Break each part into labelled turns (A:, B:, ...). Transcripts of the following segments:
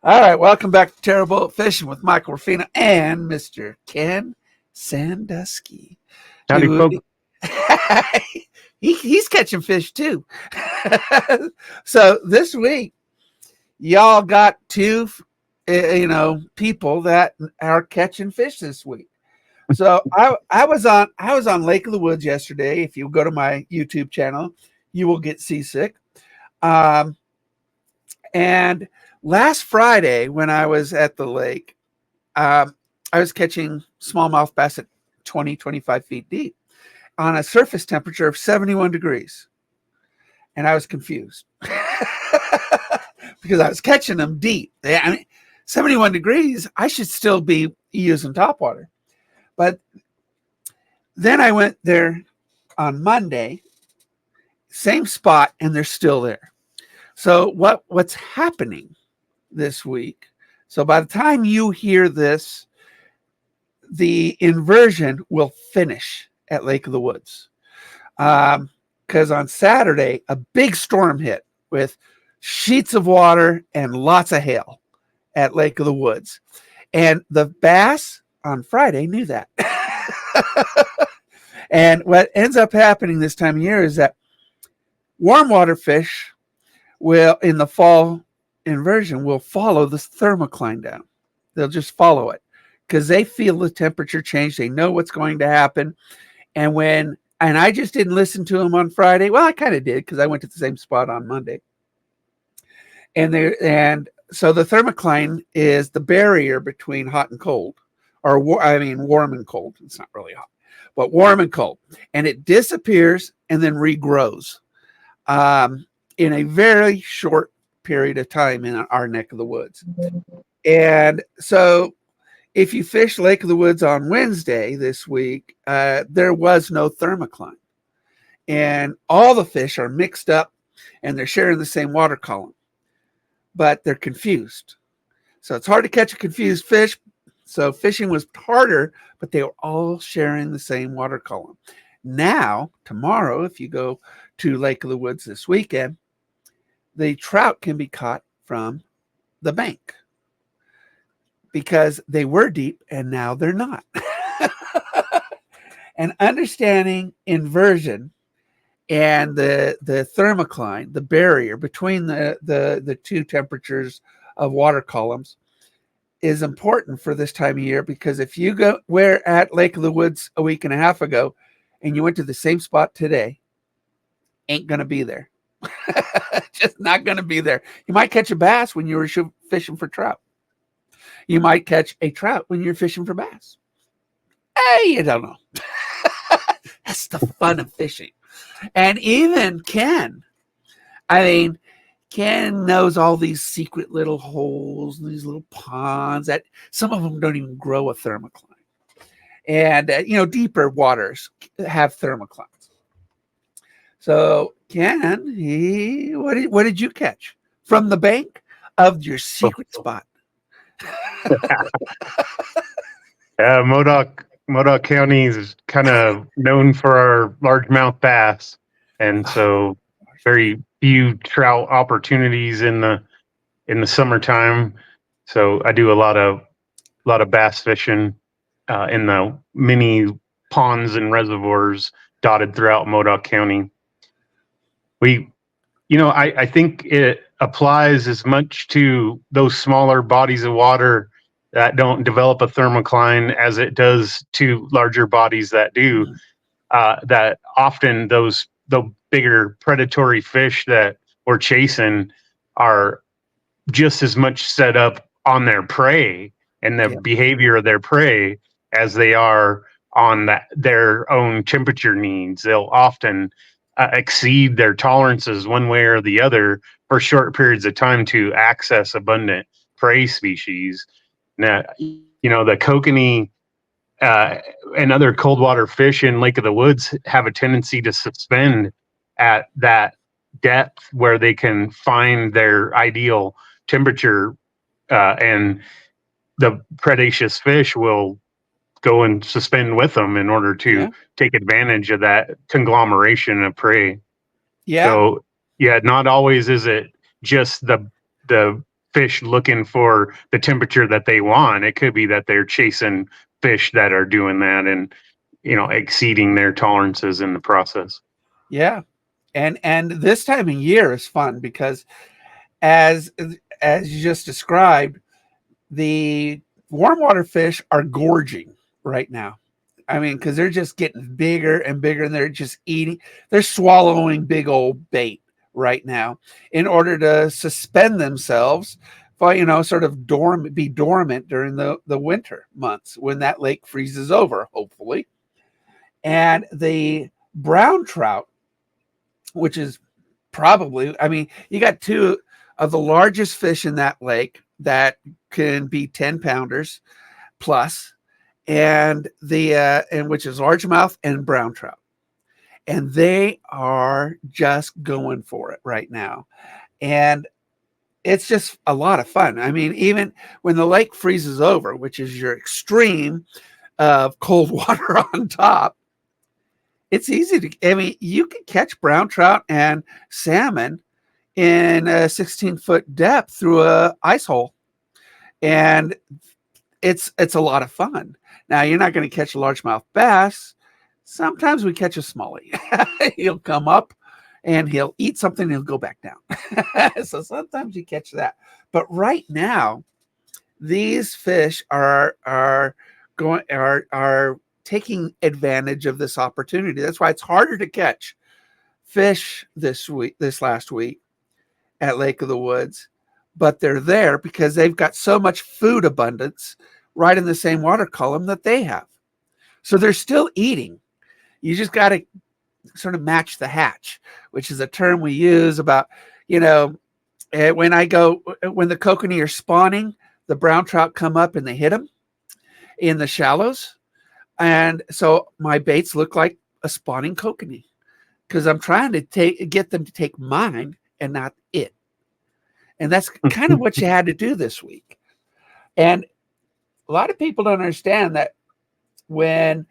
A: All right, welcome back to Terrible Fishing with Michael Rufino and Mr. Ken Sandusky.
B: Howdy, folks.
A: He's catching fish too. So this week, y'all got two, people that are catching fish this week. So I was on Lake of the Woods yesterday. If you go to my YouTube channel, you will get seasick. And last Friday, when I was at the lake, I was catching smallmouth bass at 20, 25 feet deep on a surface temperature of 71 degrees. And I was confused because I was catching them deep. 71 degrees, I should still be using topwater. But then I went there on Monday, same spot, and they're still there. So what's happening this week? So by the time you hear this, the inversion will finish at Lake of the Woods. Because on Saturday, a big storm hit with sheets of water and lots of hail at Lake of the Woods. And the bass on Friday knew that. And what ends up happening this time of year is that warm water fish will, in the fall inversion, will follow the thermocline down. They'll just follow it because they feel the temperature change. They know what's going to happen. And I just didn't listen to them on Friday. Well, I kind of did because I went to the same spot on Monday. And so the thermocline is the barrier between hot and cold, or warm and cold. It's not really hot, but warm and cold. And it disappears and then regrows in a very short period of time in our neck of the woods. And so if you fish Lake of the Woods on Wednesday this week, there was no thermocline. And all the fish are mixed up and they're sharing the same water column, but they're confused. So it's hard to catch a confused fish. So fishing was harder, but they were all sharing the same water column. Now, tomorrow, if you go to Lake of the Woods this weekend, the trout can be caught from the bank because they were deep and now they're not. And understanding inversion and the thermocline, the barrier between the two temperatures of water columns, is important for this time of year, because if you were at Lake of the Woods a week and a half ago and you went to the same spot today, ain't going to be there. Just not going to be there. You might catch a bass when you were fishing for trout. You might catch a trout when you're fishing for bass. Hey, you don't know. That's the fun of fishing. And even Ken knows all these secret little holes and these little ponds that some of them don't even grow a thermocline. And, deeper waters have thermoclines. So, Ken, what did you catch from the bank of your secret spot?
B: Modoc County is kind of known for our largemouth bass, and so very few trout opportunities in the summertime. So I do a lot of bass fishing in the mini ponds and reservoirs dotted throughout Modoc County. I think it applies as much to those smaller bodies of water that don't develop a thermocline as it does to larger bodies that do. That often the bigger predatory fish that we're chasing are just as much set up on their prey and the behavior of their prey as they are on their own temperature needs. They'll often exceed their tolerances one way or the other for short periods of time to access abundant prey species. Now, the kokanee and other cold water fish in Lake of the Woods have a tendency to suspend at that depth where they can find their ideal temperature, and the predaceous fish will go and suspend with them in order to take advantage of that conglomeration of prey. So not always is it just the fish looking for the temperature that they want. It could be that they're chasing fish that are doing that and, exceeding their tolerances in the process.
A: Yeah. And this time of year is fun because as you just described, the warm water fish are gorging right now. I mean, because they're just getting bigger and bigger, and they're just eating, they're swallowing big old bait right now in order to suspend themselves, for, sort of be dormant during the winter months when that lake freezes over, hopefully. And the brown trout, which is probably, I mean, you got two of the largest fish in that lake that can be 10 pounders plus, and which is largemouth and brown trout. And they are just going for it right now. And it's just a lot of fun. I mean, even when the lake freezes over, which is your extreme of cold water on top, it's easy to, I mean, you can catch brown trout and salmon in a 16-foot depth through a ice hole. And it's a lot of fun. Now, you're not going to catch a largemouth bass. Sometimes we catch a smallie. He'll come up and he'll eat something and he'll go back down. So sometimes you catch that. But right now, these fish are taking advantage of this opportunity. That's why it's harder to catch fish this last week at Lake of the Woods, but they're there because they've got so much food abundance right in the same water column that they have. So they're still eating. You just got to sort of match the hatch, which is a term we use about, when the kokanee are spawning, the brown trout come up and they hit them in the shallows. And so my baits look like a spawning kokanee because I'm trying to get them to take mine and not it. And that's kind of what you had to do this week. And a lot of people don't understand that when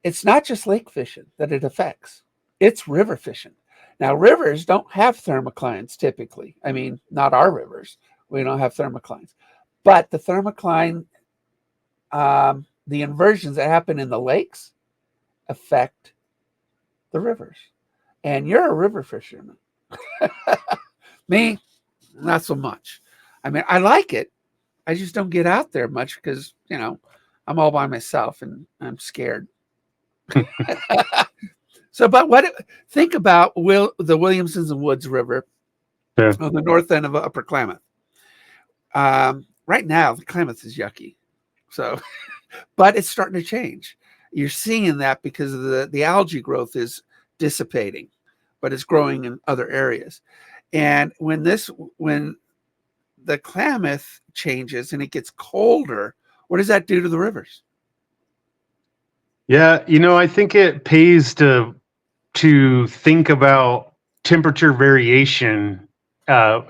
A: it's not just lake fishing that it affects, it's river fishing. Now, rivers don't have thermoclines typically. I mean, not our rivers. We don't have thermoclines. But the thermocline, the inversions that happen in the lakes affect the rivers. And you're a river fisherman. Me, not so much. I mean, I like it. I just don't get out there much because, I'm all by myself and I'm scared. So, but think about the Williamsons and Woods River on the north end of Upper Klamath. Right now, the Klamath is yucky. So, but it's starting to change. You're seeing that because of the algae growth is dissipating, but it's growing in other areas. And when the Klamath changes and it gets colder, what does that do to the rivers?
B: Yeah, I think it pays to think about temperature variation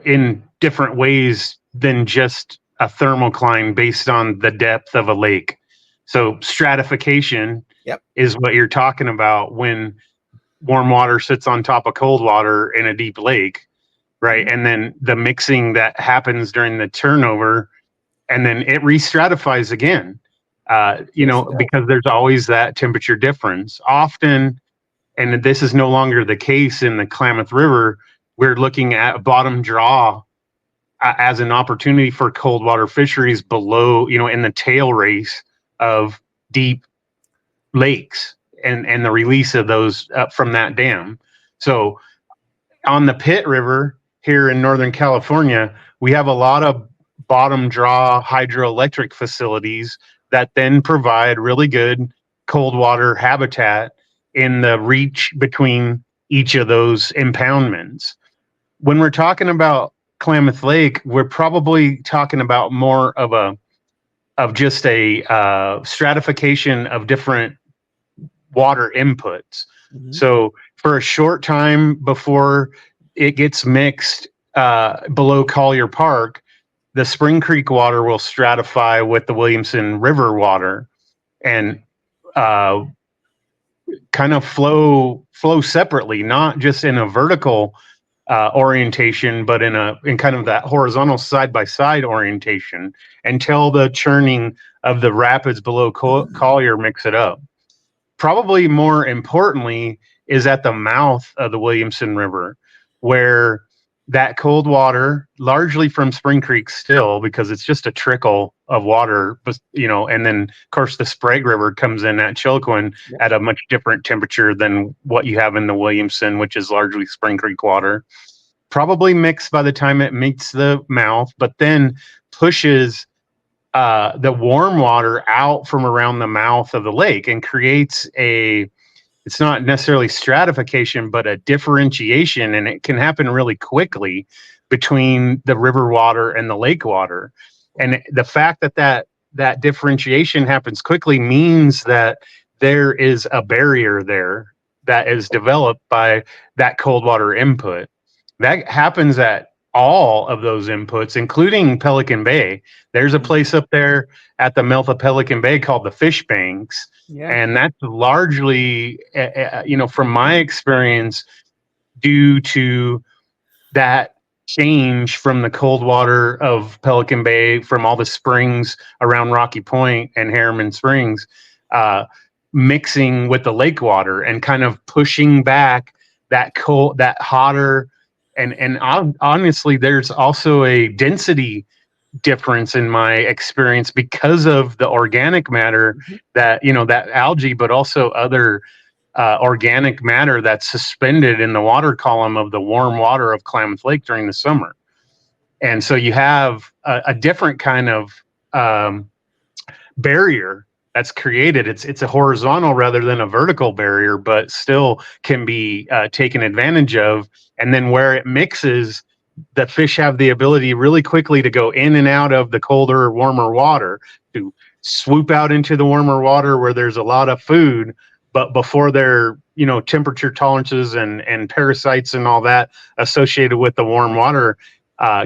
B: in different ways than just a thermocline based on the depth of a lake. So stratification is what you're talking about when warm water sits on top of cold water in a deep lake, right? Mm-hmm. And then the mixing that happens during the turnover, and then it re-stratifies again, because there's always that temperature difference. Often, and this is no longer the case in the Klamath River, we're looking at bottom draw as an opportunity for cold water fisheries below, in the tail race of deep lakes and the release of those from that dam. So on the Pitt River here in Northern California, we have a lot of bottom draw hydroelectric facilities that then provide really good cold water habitat in the reach between each of those impoundments. When we're talking about Klamath Lake, we're probably talking about more of just a stratification of different water inputs. Mm-hmm. So for a short time before it gets mixed below Collier Park, the Spring Creek water will stratify with the Williamson River water and kind of flow separately, not just in a vertical orientation, but in kind of that horizontal side by side orientation until the churning of the rapids below Collier mix it up. Probably more importantly is at the mouth of the Williamson River, where that cold water, largely from Spring Creek still, because it's just a trickle of water, but and then of course the Sprague River comes in at Chilcoin at a much different temperature than what you have in the Williamson, which is largely Spring Creek water. Probably mixed by the time it meets the mouth, but then pushes the warm water out from around the mouth of the lake and creates it's not necessarily stratification, but a differentiation, and it can happen really quickly between the river water and the lake water. And the fact that differentiation happens quickly means that there is a barrier there that is developed by that cold water input. That happens at all of those inputs, including Pelican Bay. There's a place up there at the mouth of Pelican Bay called the Fish Banks. Yeah. And that's largely, from my experience, due to that change from the cold water of Pelican Bay, from all the springs around Rocky Point and Harriman Springs, mixing with the lake water and kind of pushing back that hotter. And honestly, there's also a density difference in my experience because of the organic matter that algae, but also other organic matter that's suspended in the water column of the warm water of Klamath Lake during the summer. And so you have a different kind of barrier that's created. It's a horizontal rather than a vertical barrier, but still can be taken advantage of. And then where it mixes, the fish have the ability really quickly to go in and out of the colder or warmer water, to swoop out into the warmer water where there's a lot of food, but before their temperature tolerances and parasites and all that associated with the warm water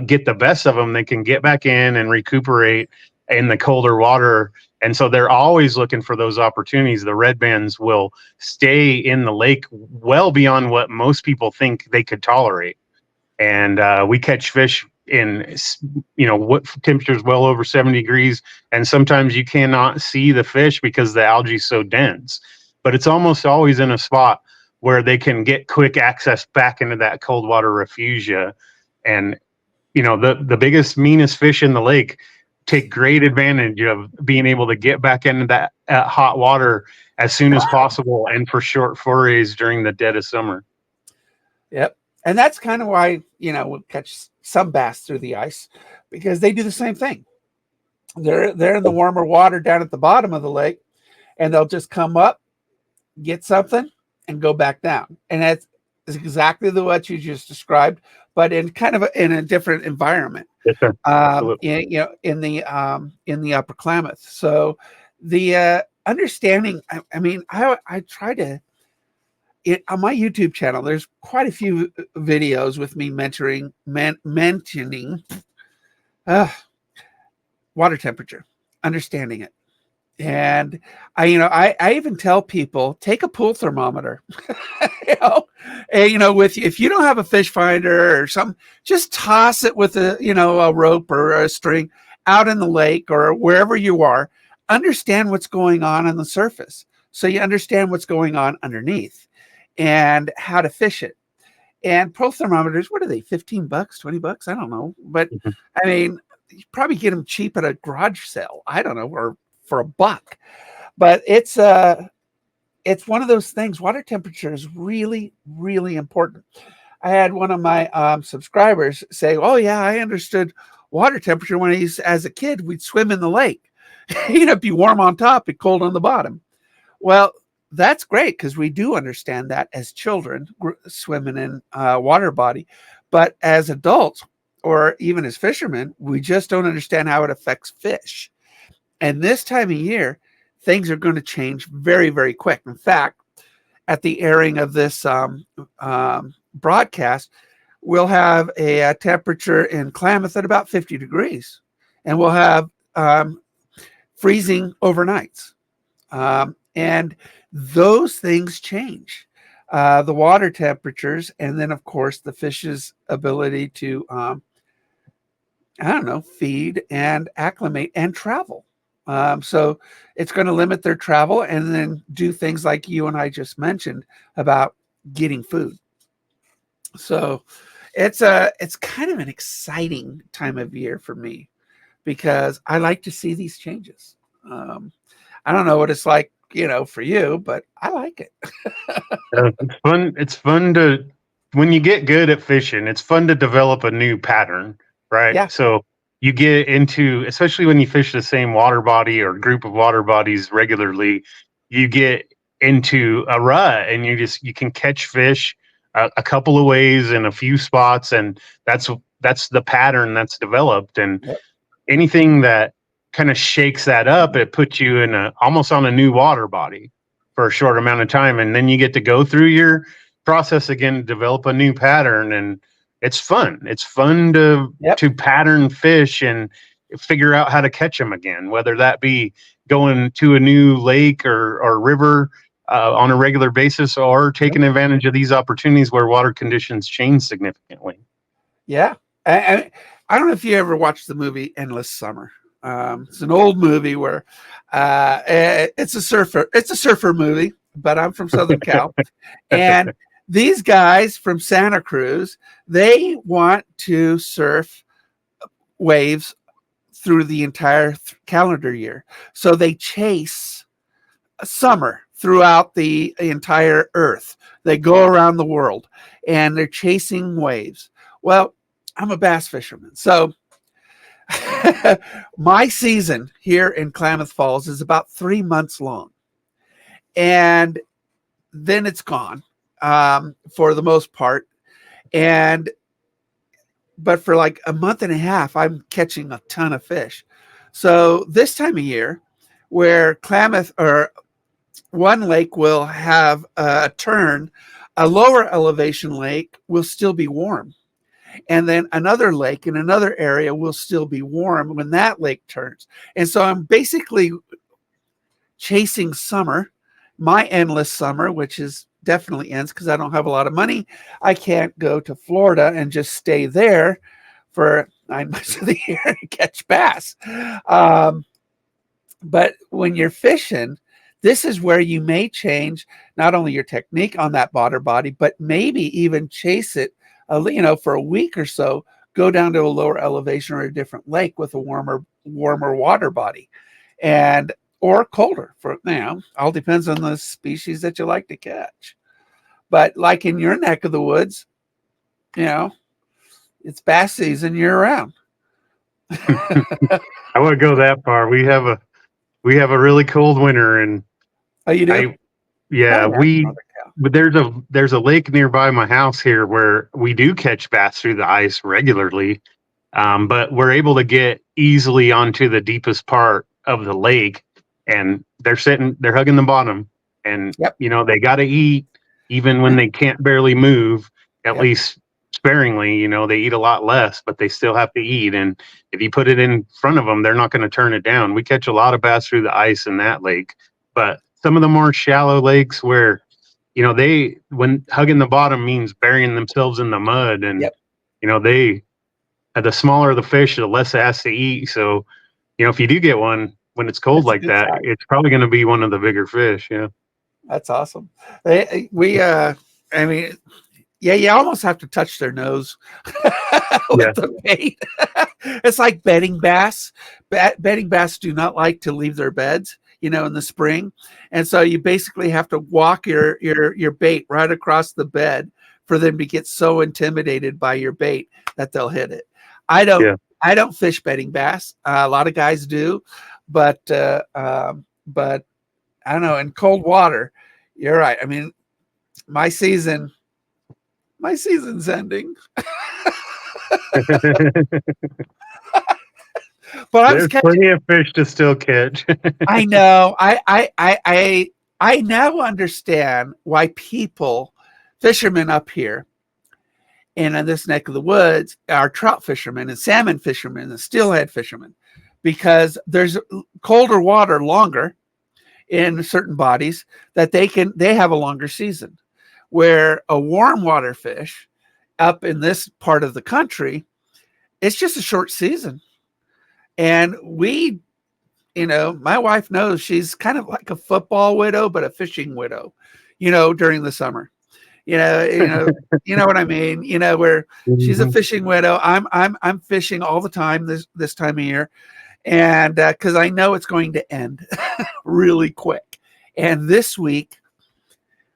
B: get the best of them, they can get back in and recuperate in the colder water. And so they're always looking for those opportunities. The red bands will stay in the lake well beyond what most people think they could tolerate. And we catch fish in, what temperatures well over 70 degrees. And sometimes you cannot see the fish because the algae is so dense. But it's almost always in a spot where they can get quick access back into that cold water refugia. And, the biggest, meanest fish in the lake take great advantage of being able to get back into that hot water as soon as possible and for short forays during the dead of summer.
A: Yep. And that's kind of why, we'll catch some bass through the ice, because they do the same thing. They're in the warmer water down at the bottom of the lake, and they'll just come up, get something, and go back down. And that's exactly what you just described, but in kind of in a different environment.
B: Yes, sir.
A: In the upper Klamath. So the understanding, I try to, on my YouTube channel, there's quite a few videos with me mentioning water temperature, understanding it. And I even tell people, take a pool thermometer, if you don't have a fish finder or something, just toss it with a rope or a string out in the lake or wherever you are. Understand what's going on the surface, so you understand what's going on underneath and how to fish it. And pool thermometers, what are they? $15, $20? I don't know. But you probably get them cheap at a garage sale. I don't know, or for $1. But it's one of those things. Water temperature is really, really important. I had one of my subscribers say, "Oh yeah, I understood water temperature when as a kid, we'd swim in the lake. It'd be warm on top, be cold on the bottom." Well, that's great, because we do understand that as children swimming in a water body, but as adults or even as fishermen, we just don't understand how it affects fish. And this time of year, things are going to change very, very quick. In fact, at the airing of this broadcast, we'll have a temperature in Klamath at about 50 degrees, and we'll have freezing overnights. And those things change. the water temperatures, and then of course the fish's ability to feed and acclimate and travel. So it's going to limit their travel, and then do things like you and I just mentioned about getting food. So it's kind of an exciting time of year for me, because I like to see these changes. I don't know what it's like, for you, but I like it.
B: It's fun. It's fun to, when you get good at fishing, it's fun to develop a new pattern, right?
A: Yeah.
B: So you get into, especially when you fish the same water body or group of water bodies regularly, you get into a rut, and you can catch fish a couple of ways in a few spots, and that's the pattern that's developed. And
A: Yep.
B: anything that kind of shakes that up, it puts you in almost on a new water body for a short amount of time, and then you get to go through your process again to develop a new pattern. And it's fun. It's fun to
A: Yep.
B: pattern fish and figure out how to catch them again, whether that be going to a new lake or river on a regular basis, or taking advantage of these opportunities where water conditions change significantly.
A: Yeah. I don't know if you ever watched the movie Endless Summer. It's an old movie where it's a surfer movie, but I'm from Southern Cal. And these guys from Santa Cruz, they want to surf waves through the entire calendar year. So they chase summer throughout the entire earth. They go around the world, and they're chasing waves. Well, I'm a bass fisherman. So my season here in Klamath Falls is about 3 months long. And then it's gone for the most part. But for like a month and a half, I'm catching a ton of fish. So this time of year, where Klamath or one lake will have a turn, a lower elevation lake will still be warm. And then another lake in another area will still be warm when that lake turns. And so I'm basically chasing summer, my endless summer, which is definitely ends because I don't have a lot of money. I can't go to Florida and just stay there for 9 months of the year and catch bass. But when you're fishing, this is where you may change not only your technique on that water body, but maybe even chase it, for a week or so, go down to a lower elevation or a different lake with a warmer water body, or colder. For all depends on the species that you like to catch. But like in your neck of the woods, it's bass season year round.
B: I wouldn't go that far. We have a really cold winter, and
A: Oh, you do?
B: But there's a lake nearby my house here where we do catch bass through the ice regularly, but we're able to get easily onto the deepest part of the lake, and they're hugging the bottom, and they got to eat even when they can't barely move, at least sparingly. They eat a lot less, but they still have to eat. And if you put it in front of them, they're not going to turn it down. We catch a lot of bass through the ice in that lake, but some of the more shallow lakes where, when hugging the bottom means burying themselves in the mud, and, the smaller the fish, the less it has to eat. So, if you do get one when it's cold like that, it's probably going to be one of the bigger fish. Yeah.
A: That's awesome. You almost have to touch their nose with the bait. It's like bedding bass. Bedding bass do not like to leave their beds, in the spring. And so you basically have to walk your bait right across the bed for them to get so intimidated by your bait that they'll hit it. I don't fish bedding bass. A lot of guys do, but I don't know. In cold water, you're right. I mean, my season's ending. But
B: there's plenty of fish to still catch.
A: I know. I now understand why fishermen up here and in this neck of the woods, are trout fishermen and salmon fishermen and steelhead fishermen, because there's colder water longer in certain bodies that they have a longer season. where a warm water fish up in this part of the country, it's just a short season. And we, my wife knows she's kind of like a football widow, but a fishing widow, during the summer. You know what I mean? Where she's a fishing widow. I'm fishing all the time this time of year, and because I know it's going to end really quick. And this week,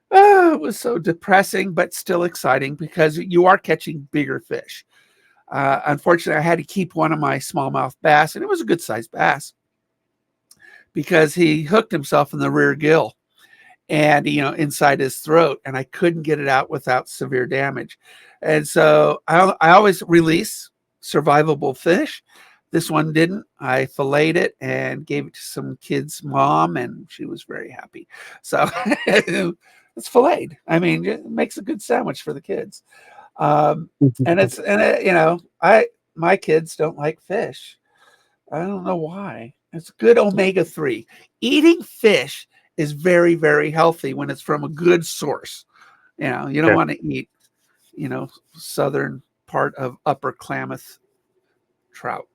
A: it was so depressing, but still exciting because you are catching bigger fish. Unfortunately, I had to keep one of my smallmouth bass, and it was a good sized bass because he hooked himself in the rear gill and inside his throat, and I couldn't get it out without severe damage. And so I always release survivable fish. This one didn't. I filleted it and gave it to some kid's mom, and she was very happy. So it's filleted. I mean, it makes a good sandwich for the kids. My kids don't like fish. I don't know why. It's good omega-3. Eating fish is very, very healthy when it's from a good source. You don't want to eat, southern part of Upper Klamath trout.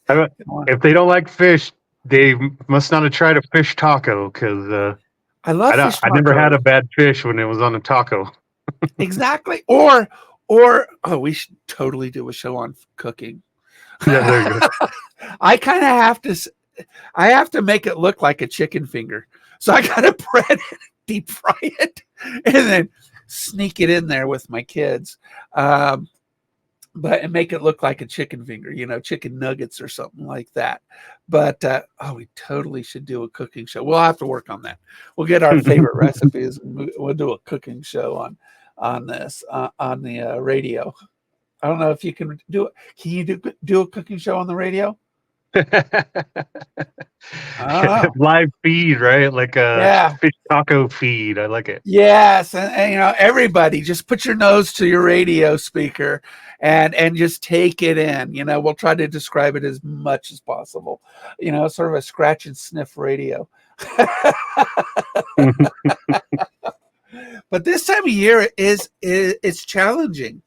B: If they don't like fish, they must not have tried a fish taco, because
A: I love fish taco.
B: I never had a bad fish when it was on a taco.
A: Exactly. Or we should totally do a show on cooking.
B: Yeah, there you go.
A: I kind of have to make it look like a chicken finger. So I got to bread it, deep fry it, and then sneak it in there with my kids. And make it look like a chicken finger, chicken nuggets or something like that. But we totally should do a cooking show. We'll have to work on that. We'll get our favorite recipes, and we'll do a cooking show on this on the radio. I don't know if you can do it. Can you do a cooking show on the radio?
B: Live feed, right? Like a fish taco feed. I like it.
A: Yes, and everybody just put your nose to your radio speaker and just take it in. We'll try to describe it as much as possible. Sort of a scratch and sniff radio. But this time of year it's challenging.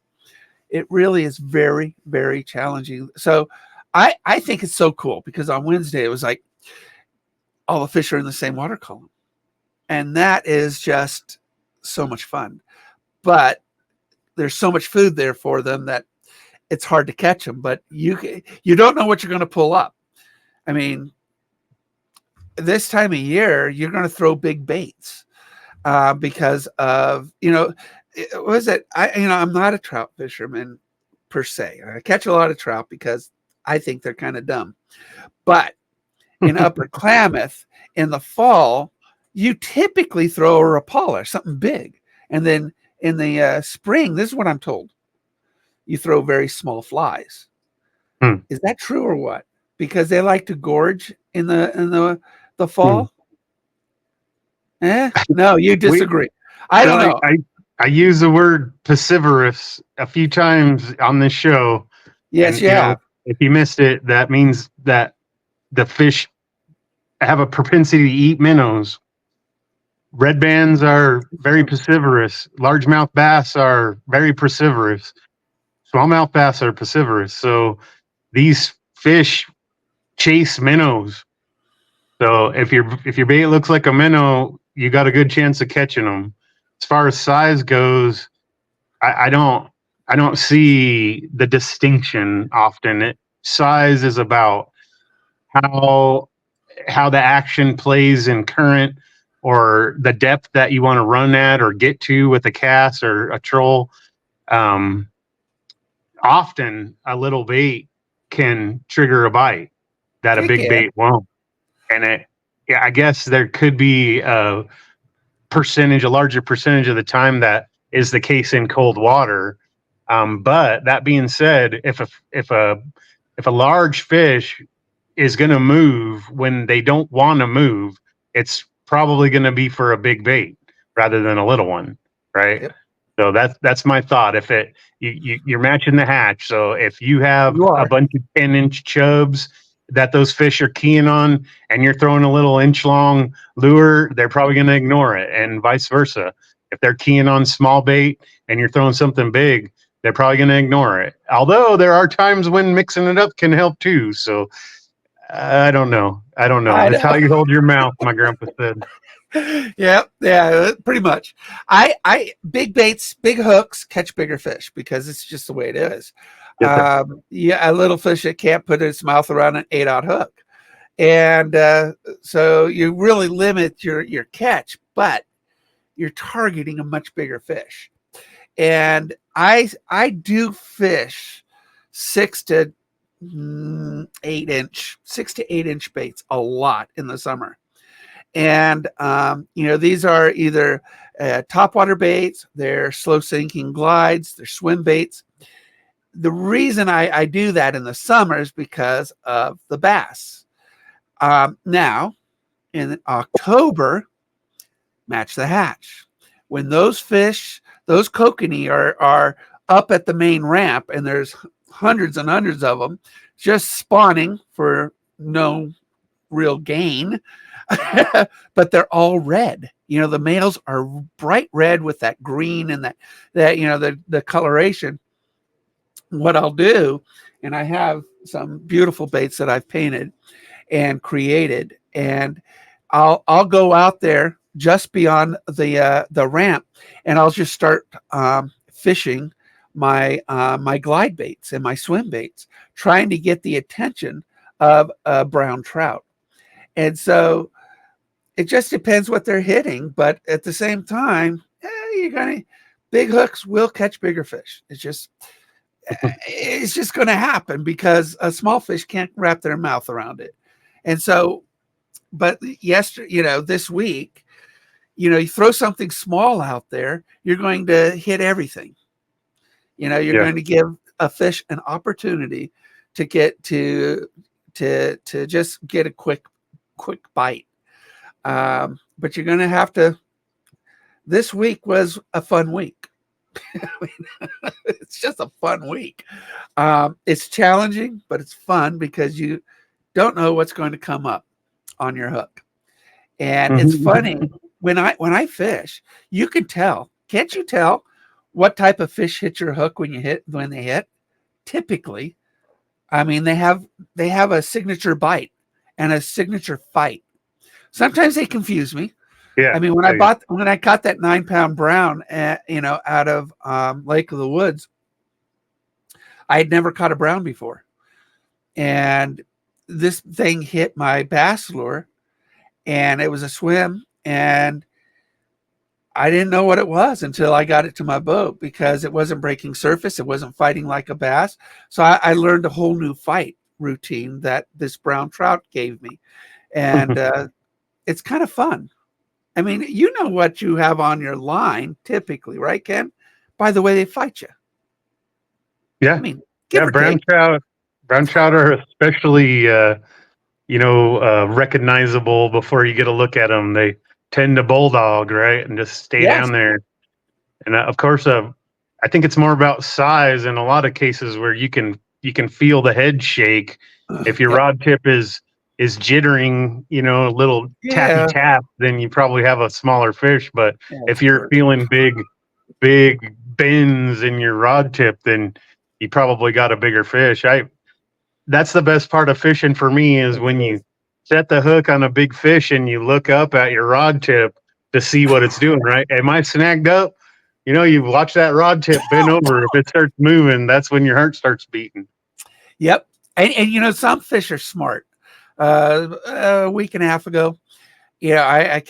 A: It really is very, very challenging. So I think it's so cool because on Wednesday it was like all the fish are in the same water column. And that is just so much fun. But there's so much food there for them that it's hard to catch them. But you don't know what you're going to pull up. I mean, this time of year, you're going to throw big baits because of, what is it? I'm not a trout fisherman per se. I catch a lot of trout because I think they're kind of dumb. But in Upper Klamath in the fall, you typically throw a rapala, something big. And then in the spring, this is what I'm told, you throw very small flies. Is that true or what? Because they like to gorge in the fall? No, you disagree. I don't know.
B: I use the word piscivorous a few times on this show.
A: Yes, yeah.
B: If you missed it, that means that the fish have a propensity to eat minnows. Red bands are very piscivorous. Largemouth bass are very piscivorous. Smallmouth bass are piscivorous. So these fish chase minnows. So if your bait looks like a minnow, you got a good chance of catching them. As far as size goes, I don't see the distinction often. Size is about how the action plays in current, or the depth that you want to run at or get to with a cast or a troll. Often a little bait can trigger a bite that a big bait won't. And I guess there could be a larger percentage of the time that is the case in cold water. But that being said, if a large fish is going to move when they don't want to move, it's probably going to be for a big bait rather than a little one, right? Yep. So that's my thought. If you're matching the hatch, so if you have a bunch of 10-inch chubs that those fish are keying on, and you're throwing a little inch long lure, they're probably going to ignore it, and vice versa. If they're keying on small bait and you're throwing something big, they're probably going to ignore it. Although there are times when mixing it up can help too. So I don't know.
A: I
B: It's how
A: know.
B: you hold your mouth, my grandpa said.
A: Yeah, pretty much. Big baits, big hooks catch bigger fish because it's just the way it is.
B: Yes, sir.
A: Yeah, a little fish that can't put its mouth around an 8-aught hook, and so you really limit your catch, but you're targeting a much bigger fish. And I do fish 6 to 8 inch baits a lot in the summer. And these are either topwater baits, they're slow sinking glides, they're swim baits. The reason I do that in the summer is because of the bass. Now, in October, match the hatch. When those fish, those kokanee are up at the main ramp, and there's hundreds and hundreds of them just spawning for no real gain, but they're all red. The males are bright red with that green and that the coloration. What I'll do, and I have some beautiful baits that I've painted and created, and I'll go out there just beyond the ramp, and I'll just start fishing my my glide baits and my swim baits, trying to get the attention of a brown trout. And so it just depends what they're hitting, but at the same time, big hooks will catch bigger fish. It's just going to happen because a small fish can't wrap their mouth around it. And so, but this week, you throw something small out there, you're going to hit everything. You're going to give a fish an opportunity to get to just get a quick bite. But you're going to have to. This week was a fun week. It's just a fun week. It's challenging, but it's fun because you don't know what's going to come up on your hook. And it's funny when I fish, you can tell. Can't you tell what type of fish hit your hook when they hit? Typically, I mean, they have a signature bite and a signature fight. Sometimes they confuse me.
B: Yeah.
A: I mean, when I caught that 9-pound brown, out of Lake of the Woods, I had never caught a brown before, and this thing hit my bass lure, and it was a swim, and I didn't know what it was until I got it to my boat because it wasn't breaking surface, it wasn't fighting like a bass. So I learned a whole new fight routine that this brown trout gave me, and it's kind of fun. I mean, you know what you have on your line typically, right, Ken? By the way they fight you.
B: Yeah.
A: I mean, give or
B: brown
A: take.
B: trout are especially, recognizable before you get a look at them. They tend to bulldog, right, and just stay
A: Yes.
B: down there. And of course, I think it's more about size in a lot of cases where you can feel the head shake if your
A: Yep.
B: rod tip is jittering, a little tappy
A: Yeah.
B: tap, then you probably have a smaller fish. But
A: Yeah,
B: if you're feeling big bends in your rod tip, then you probably got a bigger fish. That's the best part of fishing for me is when you set the hook on a big fish and you look up at your rod tip to see what it's doing, right? Am I snagged up? You watch that rod tip bend over. If it starts moving, that's when your heart starts beating.
A: Yep. And some fish are smart. A week and a half ago, I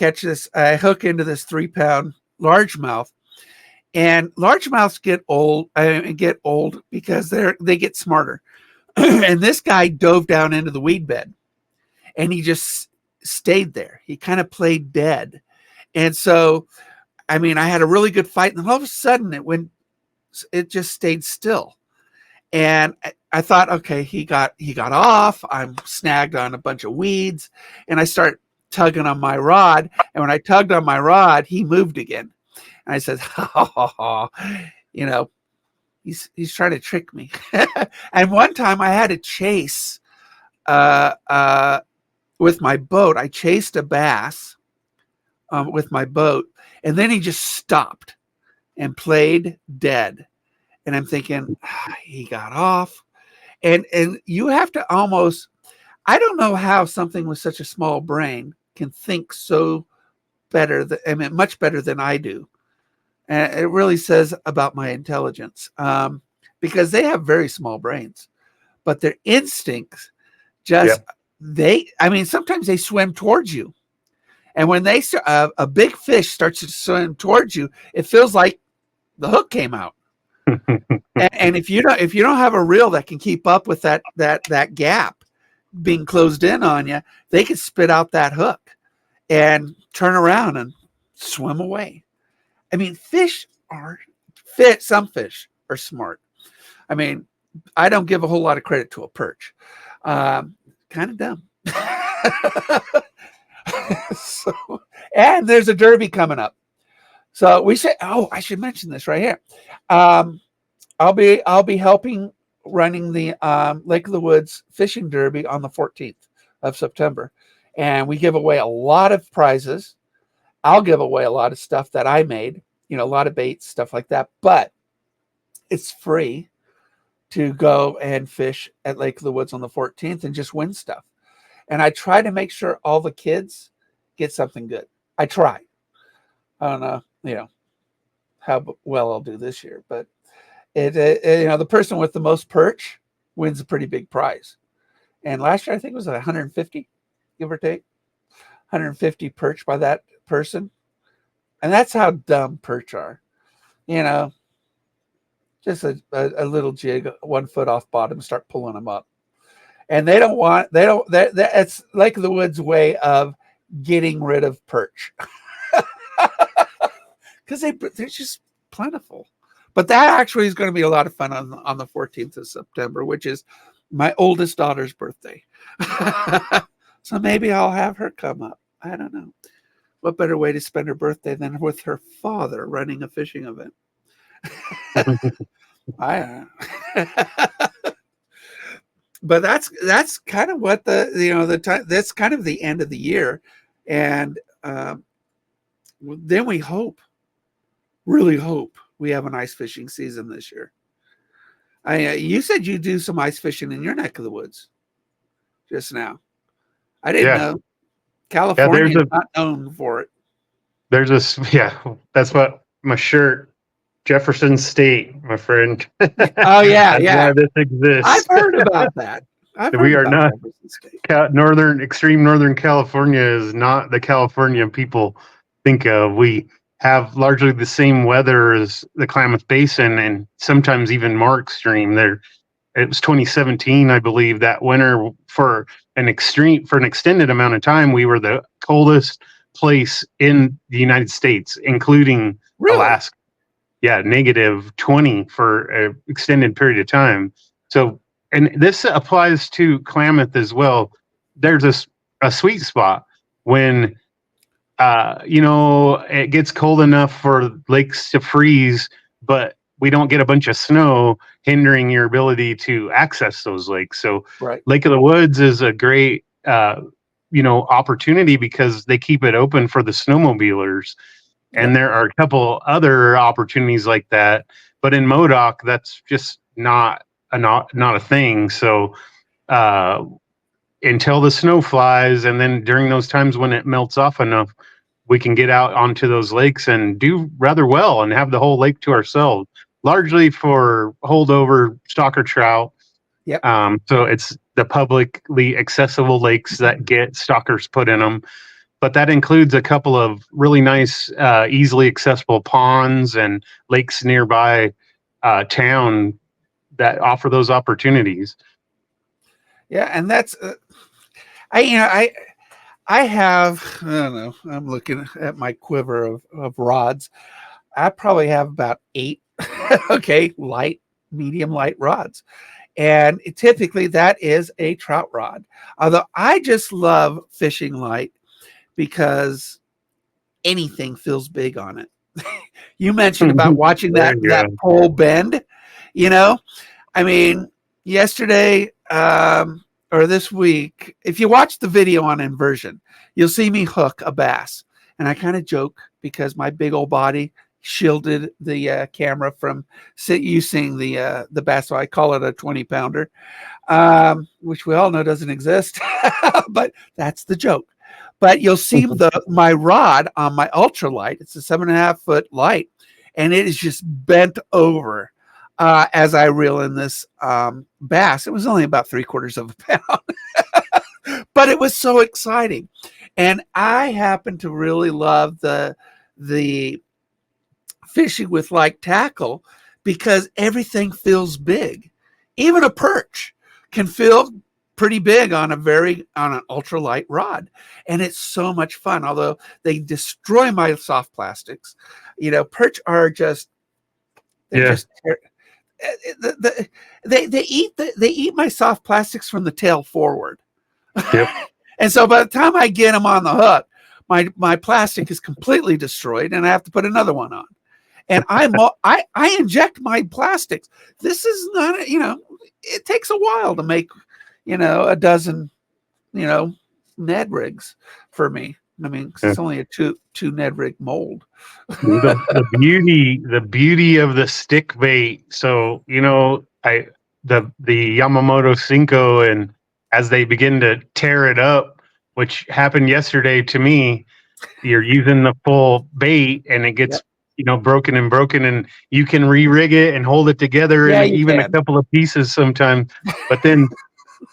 A: hook into this 3-pound largemouth, and largemouths get old because they get smarter. And this guy dove down into the weed bed, and he just stayed there. He kind of played dead. And so, I mean, I had a really good fight, and then all of a sudden it just stayed still. And I thought, okay, he got off. I'm snagged on a bunch of weeds, and I start tugging on my rod. And when I tugged on my rod, he moved again. And I said, he's trying to trick me. And one time I had to chase with my boat. I chased a bass with my boat, and then he just stopped and played dead. And I'm thinking, he got off. And you have to almost, I don't know how something with such a small brain can think so better, much better than I do. And it really says about my intelligence, because they have very small brains, but their instincts just, sometimes they swim towards you. And when a big fish starts to swim towards you, it feels like the hook came out. and if you don't have a reel that can keep up with that gap being closed in on you, they can spit out that hook and turn around and swim away. I mean, some fish are smart. I mean, I don't give a whole lot of credit to a perch. Kind of dumb. And there's a derby coming up. So we say, I should mention this right here. I'll be helping running the Lake of the Woods fishing derby on the 14th of September. And we give away a lot of prizes. I'll give away a lot of stuff that I made, a lot of baits, stuff like that. But it's free to go and fish at Lake of the Woods on the 14th and just win stuff. And I try to make sure all the kids get something good. I try. I don't know, how well I'll do this year, but the person with the most perch wins a pretty big prize. And last year, I think it was 150, give or take, 150 perch by that person. And that's how dumb perch are, just a little jig, 1 foot off bottom, start pulling them up. And it's Lake of the Woods way of getting rid of perch. Because they're just plentiful. But that actually is going to be a lot of fun on the 14th of September, which is my oldest daughter's birthday. So maybe I'll have her come up. I don't know. What better way to spend her birthday than with her father running a fishing event? I don't know. But that's kind of what the time. That's kind of the end of the year, and then we really hope we have an ice fishing season this year. You said you do some ice fishing in your neck of the woods just now. I didn't know. California is not known for it.
B: That's what my shirt, Jefferson State, my friend.
A: Oh yeah,
B: Why this exists.
A: I've heard about that.
B: We are not extreme Northern California is not the California people think of. We have largely the same weather as the Klamath Basin and sometimes even more extreme. It was 2017, I believe, that winter for an extended amount of time. We were the coldest place in the United States, including Alaska. Yeah, -20 for an extended period of time. So, and this applies to Klamath as well. There's a sweet spot when it gets cold enough for lakes to freeze, but we don't get a bunch of snow hindering your ability to access those lakes. So Lake of the Woods is a great, opportunity because they keep it open for the snowmobilers. And there are a couple other opportunities like that, but in Modoc, that's just not a thing. So, until the snow flies, and then during those times when it melts off enough, we can get out onto those lakes and do rather well and have the whole lake to ourselves, largely for holdover stalker trout.
A: Yep.
B: So it's the publicly accessible lakes that get stalkers put in them. But that includes a couple of really nice, easily accessible ponds and lakes nearby town that offer those opportunities.
A: Yeah, and that's I have, I don't know, I'm looking at my quiver of rods. I probably have about 8 medium light rods. And typically that is a trout rod. Although I just love fishing light because anything feels big on it. You mentioned about watching that pole bend, I mean, yesterday, or this week, if you watch the video on Inversion, you'll see me hook a bass. And I kind of joke because my big old body shielded the camera from you seeing the bass. So I call it a 20-pounder, which we all know doesn't exist, but that's the joke. But you'll see my rod on my ultralight. It's a 7.5-foot light, and it is just bent over as I reel in this bass. It was only about 3/4 of a pound, but it was so exciting. And I happen to really love the fishing with light tackle because everything feels big. Even a perch can feel pretty big on an ultralight rod, and it's so much fun. Although they destroy my soft plastics, perch are just they eat my soft plastics from the tail forward.
B: Yep.
A: And so by the time I get them on the hook, my plastic is completely destroyed, and I have to put another one on. And I inject my plastics. This is not it takes a while to make a dozen Ned rigs for me. I mean, 'cause it's only a two Ned rig mold.
B: the beauty of the stick bait. So the Yamamoto Cinco, and as they begin to tear it up, which happened yesterday to me, you're using the full bait and it gets broken, and you can re-rig it and hold it together, and even a couple of pieces sometimes. But then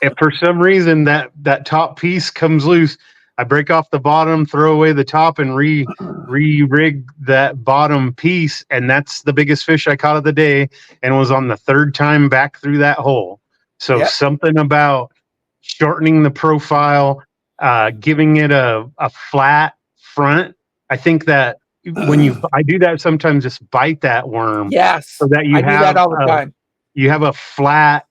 B: if for some reason that top piece comes loose, I break off the bottom, throw away the top, and re-rig that bottom piece, and that's the biggest fish I caught of the day, and was on the third time back through that hole. So something about shortening the profile, giving it a flat front. I think that when I do that sometimes, just bite that worm.
A: Yes,
B: so that
A: I do that all the time.
B: You have a flat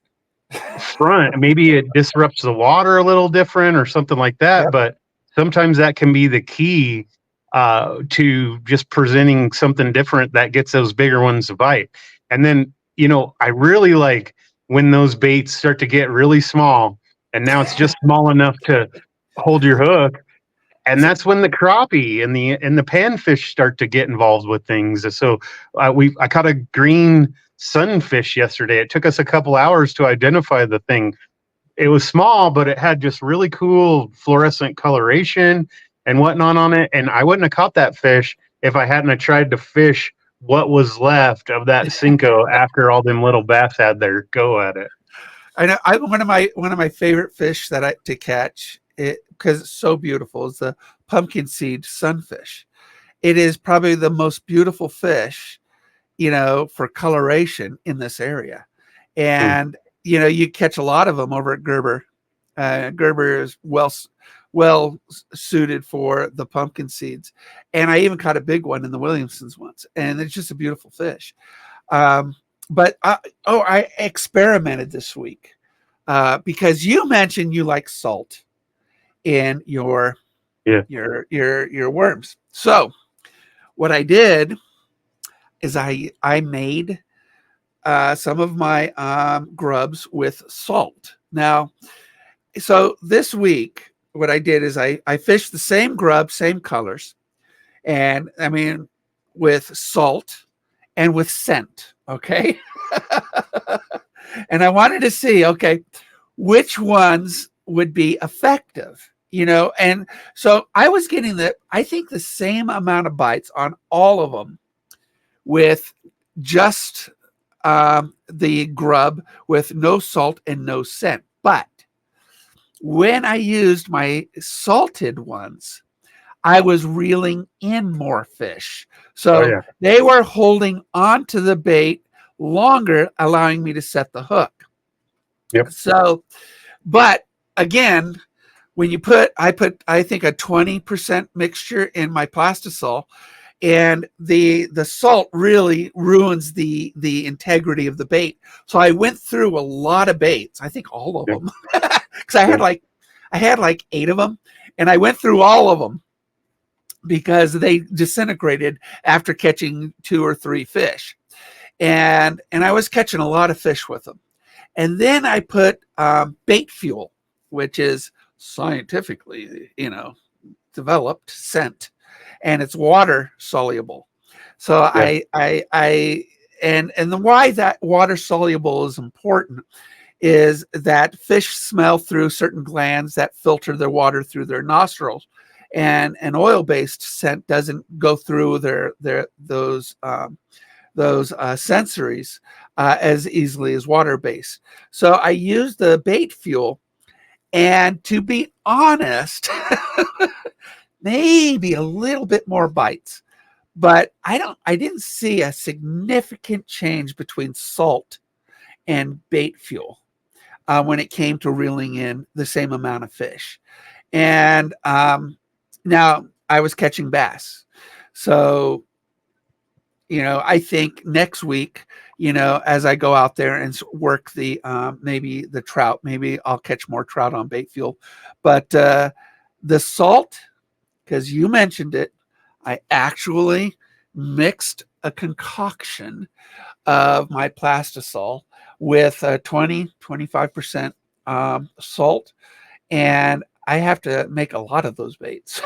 B: front. Maybe it disrupts the water a little different or something like that. But sometimes that can be the key to just presenting something different that gets those bigger ones to bite. And then, I really like when those baits start to get really small, and now it's just small enough to hold your hook. And that's when the crappie and the panfish start to get involved with things. So I caught a green sunfish yesterday. It took us a couple hours to identify the thing. It was small, but it had just really cool fluorescent coloration and whatnot on it. And I wouldn't have caught that fish if I hadn't have tried to fish what was left of that Cinco after all them little bass had their go at it.
A: I know. One of my favorite fish to catch, because it's so beautiful, is the pumpkin seed sunfish. It is probably the most beautiful fish, for coloration in this area. And you catch a lot of them over at Gerber. Gerber is well suited for the pumpkin seeds, and I even caught a big one in the Williamsons once, and it's just a beautiful fish. But I experimented this week because you mentioned you like salt in your worms. So what I did is I made some of my grubs with salt. Now, so this week, what I did is I fished the same grub, same colors, and I mean with salt and with scent. Okay. And I wanted to see, which ones would be effective, and so I was getting I think the same amount of bites on all of them with just the grub with no salt and no scent. But when I used my salted ones, I was reeling in more fish. So they were holding on to the bait longer, allowing me to set the hook.
B: Yep.
A: So, but again, when I put I think a 20% mixture in my plastisol, and the salt really ruins the integrity of the bait. So I went through a lot of baits. I think all of them, because I had like 8 of them, and I went through all of them because they disintegrated after catching 2 or 3 fish, and I was catching a lot of fish with them. And then I put bait fuel which is scientifically, developed scent, and it's water soluble. So
B: Yeah.
A: and the why that water soluble is important is that fish smell through certain glands that filter their water through their nostrils, and an oil-based scent doesn't go through those sensories as easily as water-based. So I use the bait fuel, and to be honest, maybe a little bit more bites, but I didn't see a significant change between salt and bait fuel when it came to reeling in the same amount of fish. And now I was catching bass. So, I think next week, as I go out there and work maybe the trout, maybe I'll catch more trout on bait fuel. But the salt, because you mentioned it, I actually mixed a concoction of my plastisol with 25% salt. And I have to make a lot of those baits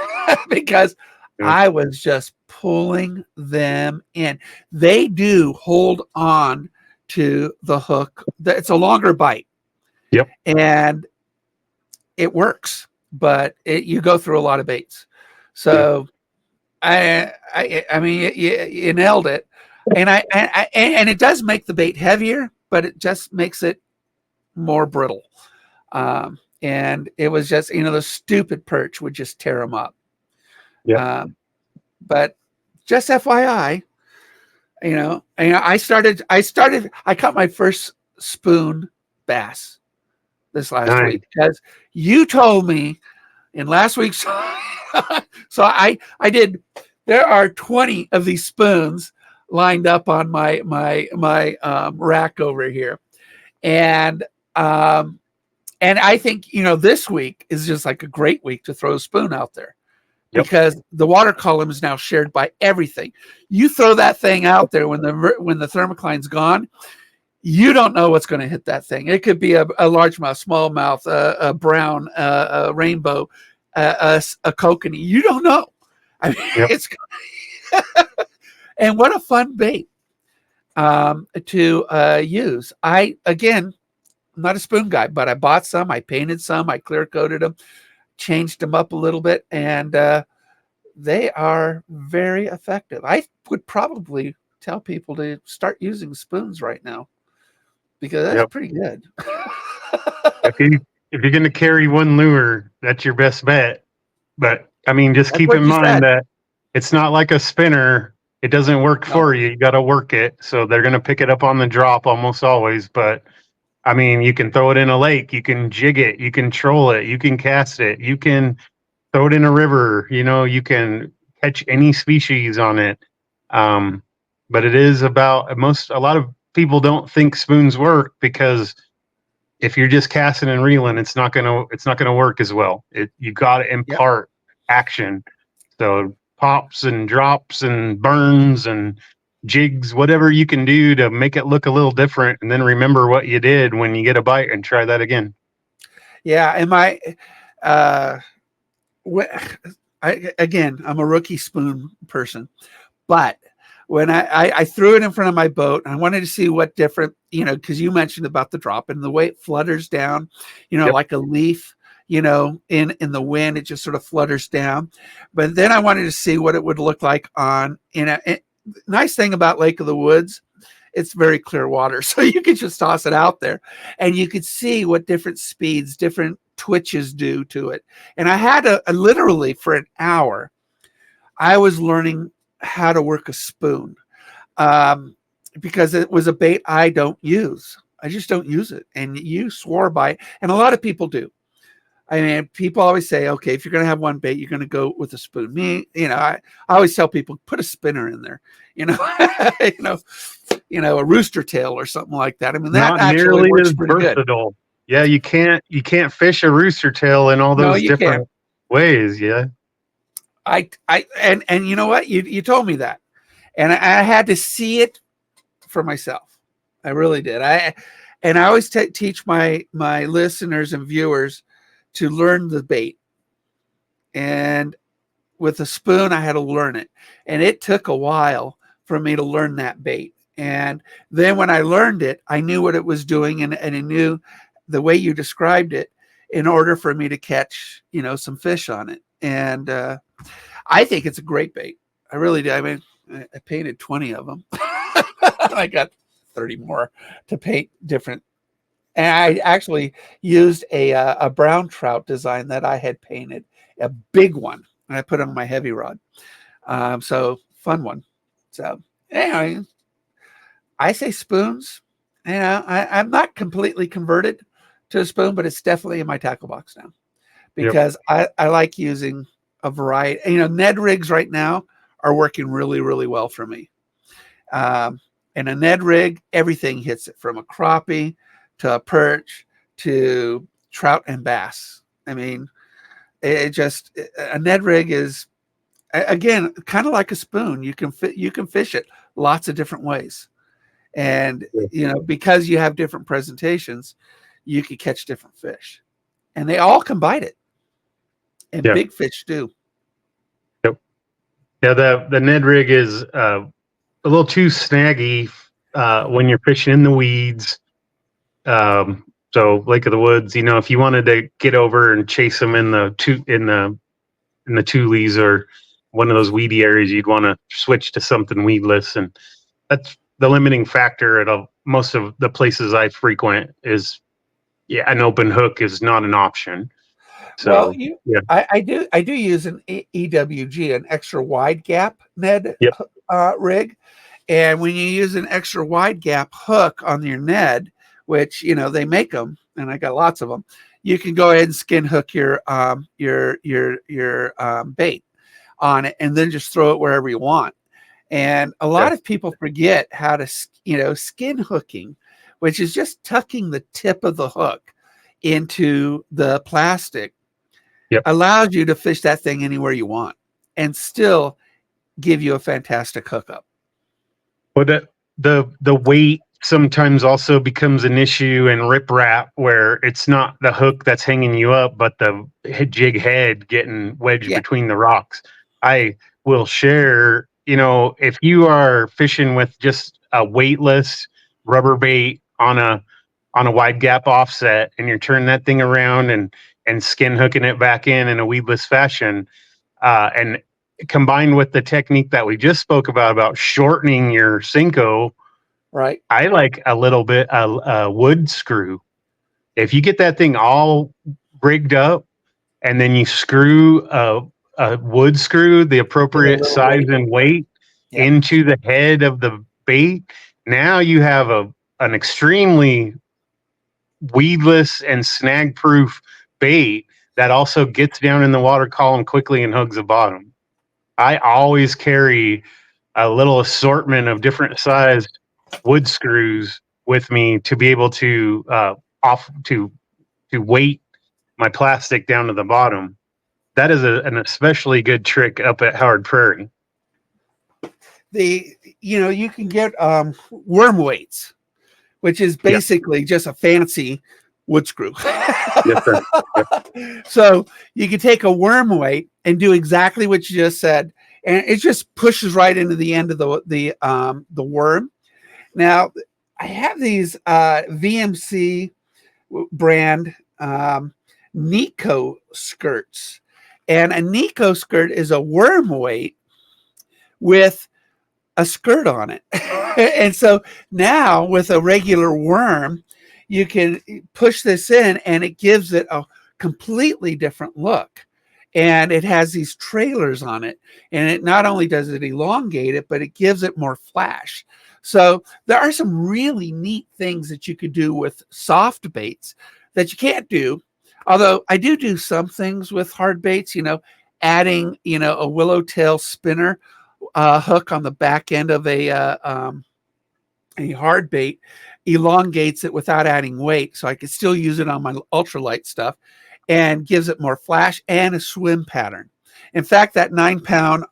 A: because I was just pulling them in. They do hold on to the hook. It's a longer bite.
B: Yep.
A: And it works, but you go through a lot of baits. So I mean, you nailed it. And and it does make the bait heavier, but it just makes it more brittle. And it was just, the stupid perch would just tear them up.
B: Yeah.
A: But just FYI, and I caught my first spoon bass this last week because you told me in last week's. So I did. There are 20 of these spoons lined up on my rack over here, and I think this week is just like a great week to throw a spoon out there. Yep. Because the water column is now shared by everything. You throw that thing out there when the thermocline's gone, you don't know what's going to hit that thing. It could be a largemouth, smallmouth, a brown, a rainbow, a kokanee. You don't know. I mean, yep. It's and what a fun bait to use. I'm not a spoon guy, but I bought some. I painted some. I clear coated them. Changed them up a little bit, and they are very effective. I would probably tell people to start using spoons right now because that's pretty good.
B: if you're going to carry one lure, that's your best bet. But I mean, just keep in mind that it's not like a spinner. It doesn't work for you. You got to work it. So they're going to pick it up on the drop almost always. But I mean, you can throw it in a lake, you can jig it, you can troll it, you can cast it, you can throw it in a river, you can catch any species on it. But it is about a lot of people don't think spoons work because if you're just casting and reeling, it's not gonna work as well. You got to impart action. So pops and drops and burns and jigs, whatever you can do to make it look a little different, and then remember what you did when you get a bite and try that again.
A: Yeah. And I'm a rookie spoon person, but when I threw it in front of my boat, I wanted to see what different, because you mentioned about the drop and the way it flutters down, like a leaf, in the wind, it just sort of flutters down. But then I wanted to see what it would look like nice thing about Lake of the Woods, it's very clear water. So you could just toss it out there and you could see what different speeds, different twitches do to it. And I had literally for an hour, I was learning how to work a spoon because it was a bait I don't use. I just don't use it. And you swore by it. And a lot of people do. I mean, people always say, okay, if you're going to have one bait, you're going to go with a spoon. Me, I always tell people, put a spinner in there, a rooster tail or something like that. I mean, that
B: not
A: actually
B: nearly
A: works
B: as
A: pretty
B: versatile.
A: good.
B: Yeah, you can't fish a rooster tail in all those different ways. Yeah.
A: And you know what? You told me that. And I had to see it for myself. I really did. I always teach my listeners and viewers to learn the bait. And with a spoon, I had to learn it. And it took a while for me to learn that bait. And then when I learned it, I knew what it was doing, and I knew the way you described it in order for me to catch, some fish on it. And I think it's a great bait. I really do. I mean, I painted 20 of them. I got 30 more to paint different. And I actually used a brown trout design that I had painted, a big one, and I put it on my heavy rod. So fun one. So anyway, I say spoons. I'm not completely converted to a spoon, but it's definitely in my tackle box now because I like using a variety. Ned rigs right now are working really, really well for me. And a Ned rig, everything hits it, from a crappie to a perch to trout and bass. I mean, a Ned rig is, again, kind of like a spoon. You can fish it lots of different ways. And, because you have different presentations, you can catch different fish. And they all can bite it. And big fish do.
B: Yep. Yeah, the Ned rig is a little too snaggy when you're fishing in the weeds. So Lake of the Woods, if you wanted to get over and chase them in the tules or one of those weedy areas, you'd want to switch to something weedless, and that's the limiting factor at most of the places I frequent. Is an open hook is not an option. So
A: I do use an EWG, an extra wide gap Ned rig, and when you use an extra wide gap hook on your Ned, which they make them, and I got lots of them, you can go ahead and skin hook your bait on it, and then just throw it wherever you want. And a lot of people forget how to, skin hooking, which is just tucking the tip of the hook into the plastic, allows you to fish that thing anywhere you want and still give you a fantastic hookup.
B: But the weight sometimes also becomes an issue in riprap, where it's not the hook that's hanging you up, but the jig head getting wedged between the rocks. I will share, if you are fishing with just a weightless rubber bait on a wide gap offset, and you're turning that thing around and skin hooking it back in a weedless fashion, and combined with the technique that we just spoke about shortening your Cinco,
A: right?
B: I like a little bit a wood screw. If you get that thing all rigged up, and then you screw a wood screw, the appropriate size and weight, into the head of the bait, now you have an extremely weedless and snag proof bait that also gets down in the water column quickly and hugs the bottom. I always carry a little assortment of different sized wood screws with me to be able to weight my plastic down to the bottom. That is an especially good trick up at Howard Prairie.
A: You can get worm weights, which is basically just a fancy wood screw.
B: Yes, sir. Yep.
A: So you can take a worm weight and do exactly what you just said, and it just pushes right into the end of the worm. Now, I have these VMC brand Nico skirts, and a Nico skirt is a worm weight with a skirt on it. And so now with a regular worm, you can push this in and it gives it a completely different look. And it has these trailers on it, and it not only does it elongate it, but it gives it more flash. So there are some really neat things that you could do with soft baits that you can't do. Although I do some things with hard baits, adding, a willow tail spinner hook on the back end of a hard bait elongates it without adding weight, so I could still use it on my ultralight stuff, and gives it more flash and a swim pattern. In fact, that 9-pound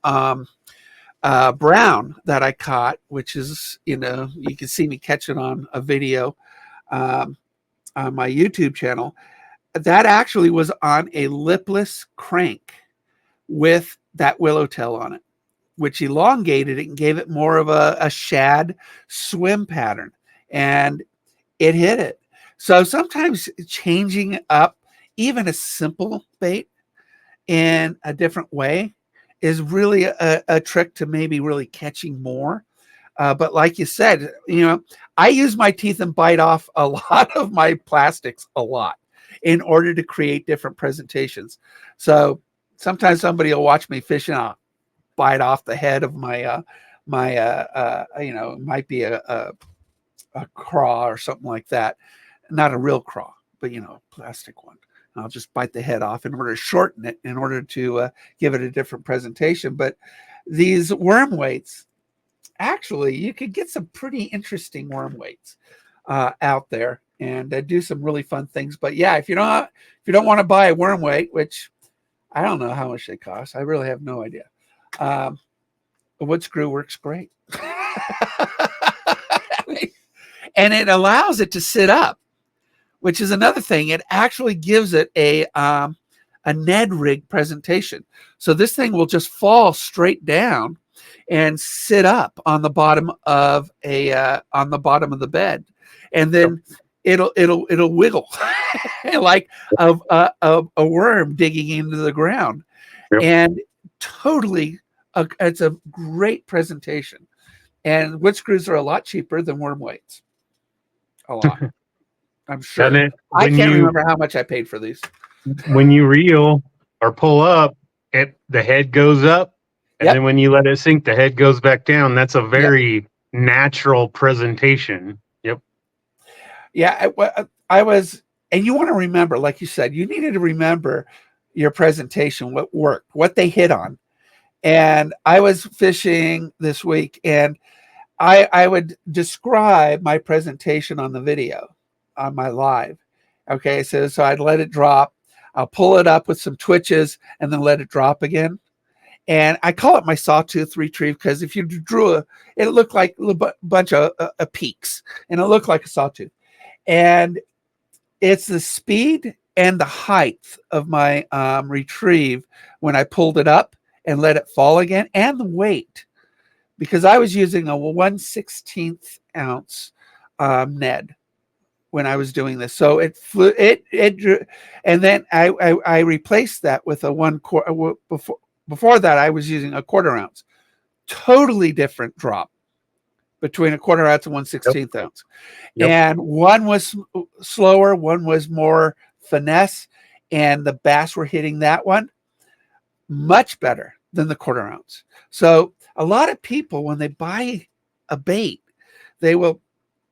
A: brown that I caught, which is, you can see me catch it on a video on my YouTube channel. that actually was on a lipless crank with that willowtail on it, which elongated it and gave it more of a shad swim pattern. And it hit it. So sometimes changing up even a simple bait in a different way is really a trick to maybe really catching more. But like you said, I use my teeth and bite off a lot of my plastics a lot in order to create different presentations. So sometimes somebody will watch me fishing, I'll bite off the head of my it might be a craw or something like that. Not a real craw, but plastic one. I'll just bite the head off in order to shorten it, in order to give it a different presentation. But these worm weights, actually, you could get some pretty interesting worm weights out there and do some really fun things. But yeah, if you don't want to buy a worm weight, which I don't know how much they cost, I really have no idea. A wood screw works great. And it allows it to sit up, which is another thing. It actually gives it a Ned rig presentation. So this thing will just fall straight down and sit up on the bottom of the bed, and then it'll wiggle like a worm digging into the ground.
B: Yep.
A: And totally, it's a great presentation. And wood screws are a lot cheaper than worm weights. A lot. I'm sure. I can't remember how much I paid for these.
B: When you reel or pull up, the head goes up, and then when you let it sink, the head goes back down. That's a very natural presentation. Yep.
A: Yeah, I was, and you want to remember, like you said, you needed to remember your presentation, what worked, what they hit on. And I was fishing this week, and I would describe my presentation on the video, on my live. Okay, so I'd let it drop. I'll pull it up with some twitches and then let it drop again. And I call it my sawtooth retrieve, because if you drew it looked like a bunch of peaks, and it looked like a sawtooth. And it's the speed and the height of my retrieve when I pulled it up and let it fall again, and the weight, because I was using a 1/16 ounce Ned when I was doing this. So it flew, and then I replaced that with a 1/4. Before that, I was using a 1/4 ounce. Totally different drop between a 1/4 ounce and 1/16 ounce. Yep. And one was slower, one was more finesse, and the bass were hitting that one much better than the 1/4 ounce. So a lot of people, when they buy a bait, they will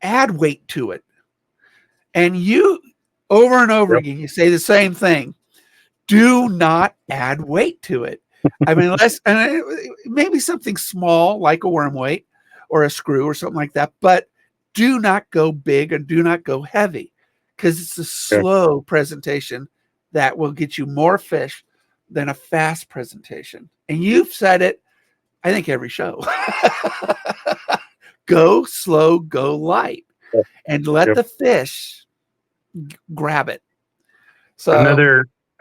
A: add weight to it. And you, over and over again, you say the same thing. Do not add weight to it. I mean, maybe something small like a worm weight or a screw or something like that, but do not go big and do not go heavy, because it's a slow presentation that will get you more fish than a fast presentation. And you've said it, I think, every show. Go slow, go light, and let the fish grab it. So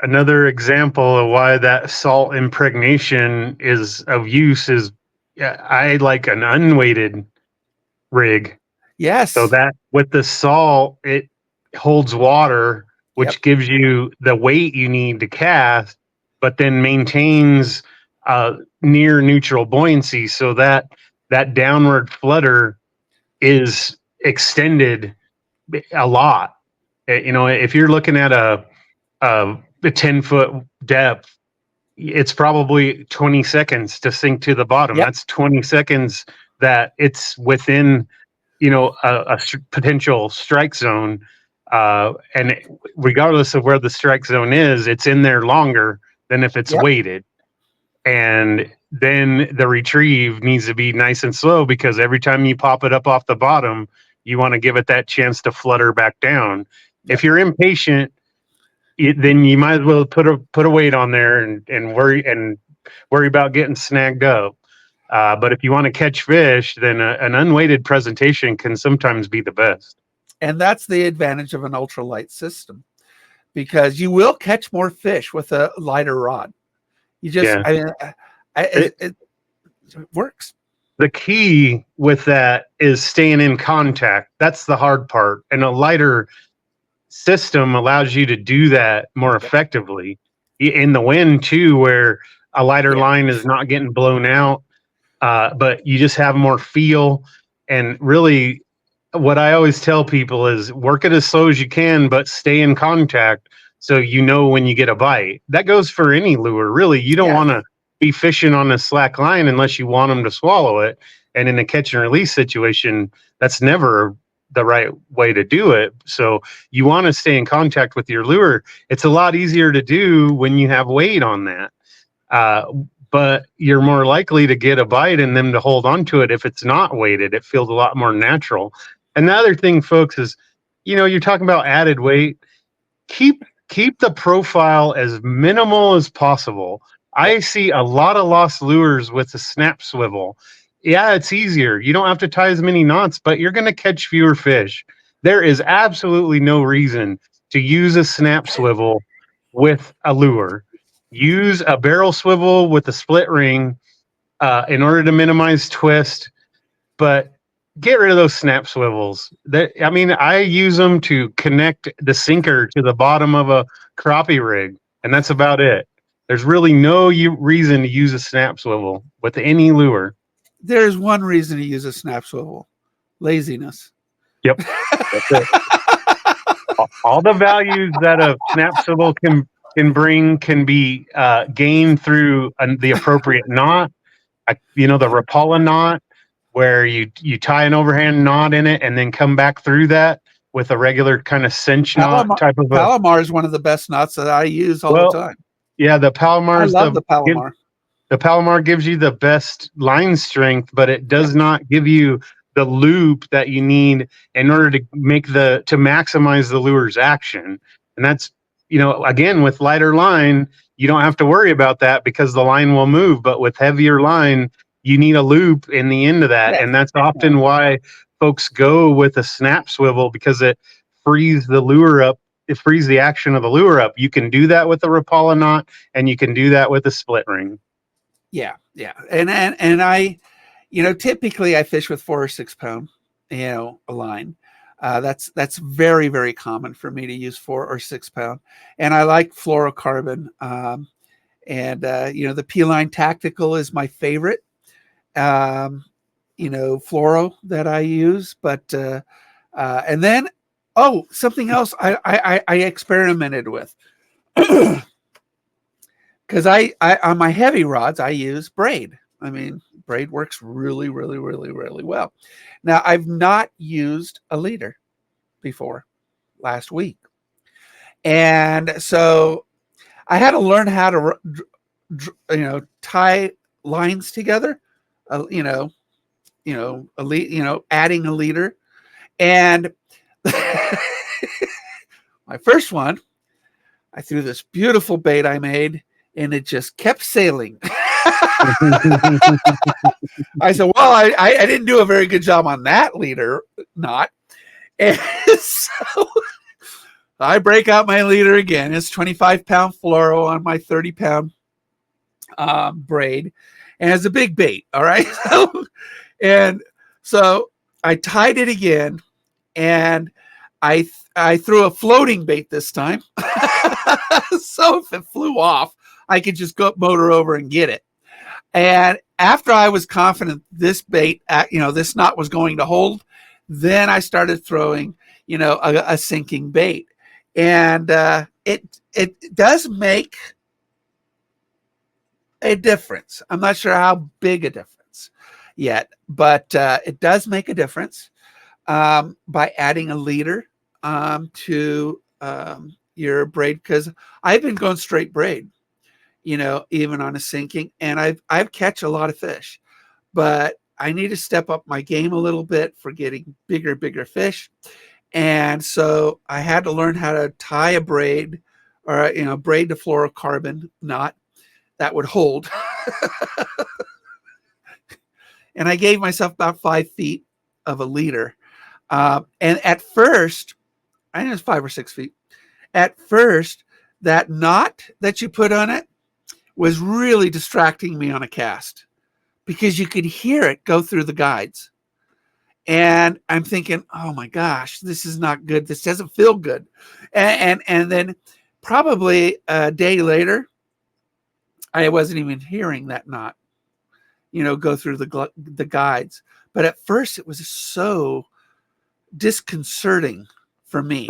B: another example of why that salt impregnation is of use is, I like an unweighted rig.
A: Yes.
B: So that with the salt, it holds water, which gives you the weight you need to cast, but then maintains near neutral buoyancy, so that downward flutter is extended a lot. If you're looking at a 10-foot depth, it's probably 20 seconds to sink to the bottom. That's 20 seconds that it's within, a potential strike zone. And regardless of where the strike zone is, it's in there longer than if it's weighted. And then the retrieve needs to be nice and slow, because every time you pop it up off the bottom, you want to give it that chance to flutter back down. If you're impatient, then you might as well put a weight on there and worry about getting snagged up. But if you want to catch fish, then an unweighted presentation can sometimes be the best.
A: And that's the advantage of an ultralight system. because you will catch more fish with a lighter rod. You just,
B: Yeah.
A: I mean, it works.
B: The key with that is staying in contact. That's the hard part. And a lighter system allows you to do that more effectively in the wind too, where a lighter line is not getting blown out, but you just have more feel. And really, what I always tell people is work it as slow as you can, but stay in contact so you know when you get a bite. That goes for any lure, really. You don't want to be fishing on a slack line unless you want them to swallow it. And in a catch and release situation, that's never the right way to do it. So you want to stay in contact with your lure. It's a lot easier to do when you have weight on that. But you're more likely to get a bite and them to hold on to it if it's not weighted. It feels a lot more natural. And the other thing, folks, is, you're talking about added weight. Keep the profile as minimal as possible. I see a lot of lost lures with the snap swivel. Yeah, it's easier. You don't have to tie as many knots, but you're going to catch fewer fish. There is absolutely no reason to use a snap swivel with a lure. Use a barrel swivel with a split ring in order to minimize twist, but get rid of those snap swivels. I use them to connect the sinker to the bottom of a crappie rig, and that's about it. There's really no reason to use a snap swivel with any lure.
A: There's one reason to use a snap swivel: laziness.
B: Yep. That's it. All the values that a snap swivel can bring can be gained through the appropriate knot. The Rapala knot, where you tie an overhand knot in it and then come back through that with a regular kind of cinch knot type of
A: Palomar is one of the best knots that I use all the time.
B: Yeah, the Palomar.
A: I love the Palomar.
B: The Palomar gives you the best line strength, but it does not give you the loop that you need in order to maximize the lure's action. And that's, again, with lighter line, you don't have to worry about that because the line will move. But with heavier line, you need a loop in the end of that. Yes. And that's often why folks go with a snap swivel, because it frees the lure up. It frees the action of the lure up. You can do that with a Rapala knot, and you can do that with a split ring.
A: Yeah. And I, typically I fish with 4 or 6 pound, a line. That's very, very common for me to use 4 or 6 pound. And I like fluorocarbon. The P-Line Tactical is my favorite, fluoro that I use. But, and then, something else I experimented with. Because I on my heavy rods, I use braid. Braid works really, really, really, really well. Now, I've not used a leader before last week. And so I had to learn how to, tie lines together, adding a leader. And my first one, I threw this beautiful bait I made, and it just kept sailing. I said, well, I didn't do a very good job on that leader knot. And so I break out my leader again. It's 25 pound fluoro on my 30 pound braid. And it's a big bait. All right. And so I tied it again, and I threw a floating bait this time. So if it flew off, I could just go motor over and get it. And after I was confident this bait, this knot was going to hold, then I started throwing, a sinking bait. And it does make a difference. I'm not sure how big a difference yet, but it does make a difference by adding a leader to your braid, because I've been going straight braid, even on a sinking, and I've catch a lot of fish, but I need to step up my game a little bit for getting bigger fish. And so I had to learn how to tie a braid, or braid to fluorocarbon knot that would hold. And I gave myself about 5 feet of a leader. And at first, I think it was 5 or 6 feet. at first, that knot that you put on it was really distracting me on a cast because you could hear it go through the guides. And I'm thinking, oh my gosh, this is not good. This doesn't feel good. And then probably a day later, I wasn't even hearing that knot, go through the guides. But at first, it was so disconcerting for me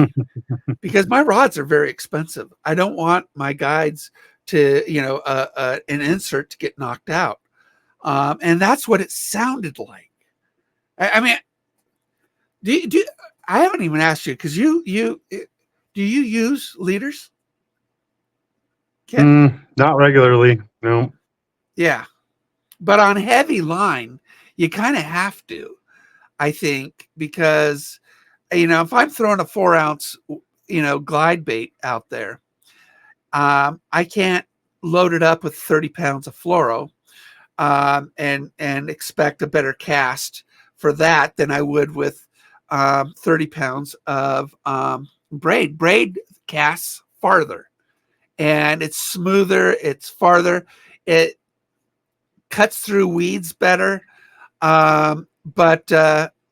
A: because my rods are very expensive. I don't want my guides to, an insert to get knocked out. And that's what it sounded like. I mean, I haven't even asked you because do you use leaders?
B: Not regularly, no.
A: Yeah, but on heavy line, you kind of have to, I think, because if I'm throwing a 4-ounce, glide bait out there, I can't load it up with 30 pounds of fluoro and expect a better cast for that than I would with 30 pounds of braid. Braid casts farther, and it's smoother, it's farther, it cuts through weeds better. But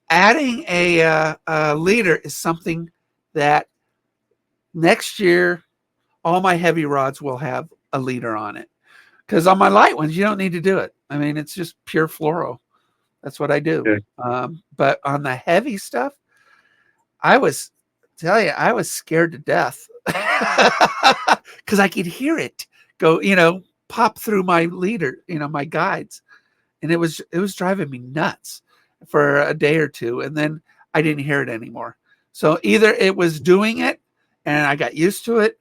A: adding a leader is something that next year all my heavy rods will have a leader on it, because on my light ones you don't need to do it. I mean, it's just pure fluoro. That's what I do.
B: Yeah.
A: But on the heavy stuff, I was scared to death because I could hear it go, pop through my leader, my guides, and it was driving me nuts for a day or two, and then I didn't hear it anymore. So either it was doing it and I got used to it,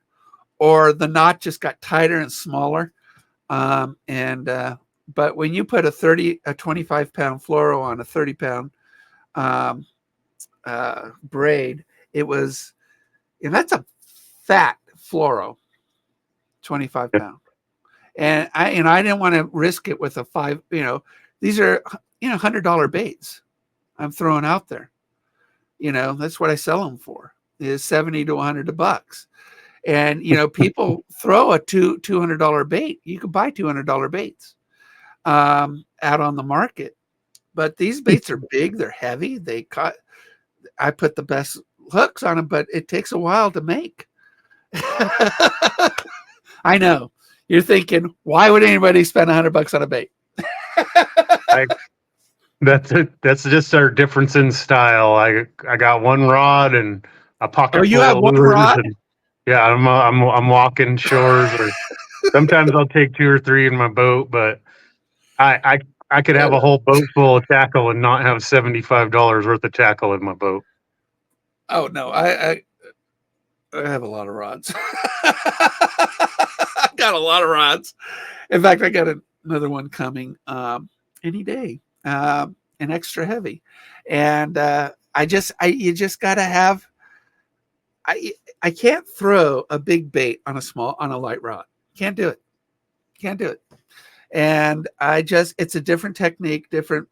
A: or the knot just got tighter and smaller. But when you put a 25-pound fluoro on a 30-pound braid, and that's a fat fluoro, 25 pound. And I didn't want to risk it with a these are, $100 baits I'm throwing out there. That's what I sell them for, is $70 to $100. And, people throw a $200 bait. You can buy $200 baits out on the market, but these baits are big. They're heavy. I put the best hooks on them, but it takes a while to make. I know you're thinking, why would anybody spend $100 on a bait?
B: That's just our difference in style. I got one rod and a pocket.
A: Oh, you have one rod?
B: And, yeah, I'm walking shores, or sometimes I'll take 2 or 3 in my boat, but I could have a whole boat full of tackle and not have $75 worth of tackle in my boat.
A: Oh no, I have a lot of rods. I've got a lot of rods. In fact, I got another one coming any day, an extra heavy, and you just got to have. I can't throw a big bait on a light rod. Can't do it. And it's a different technique, different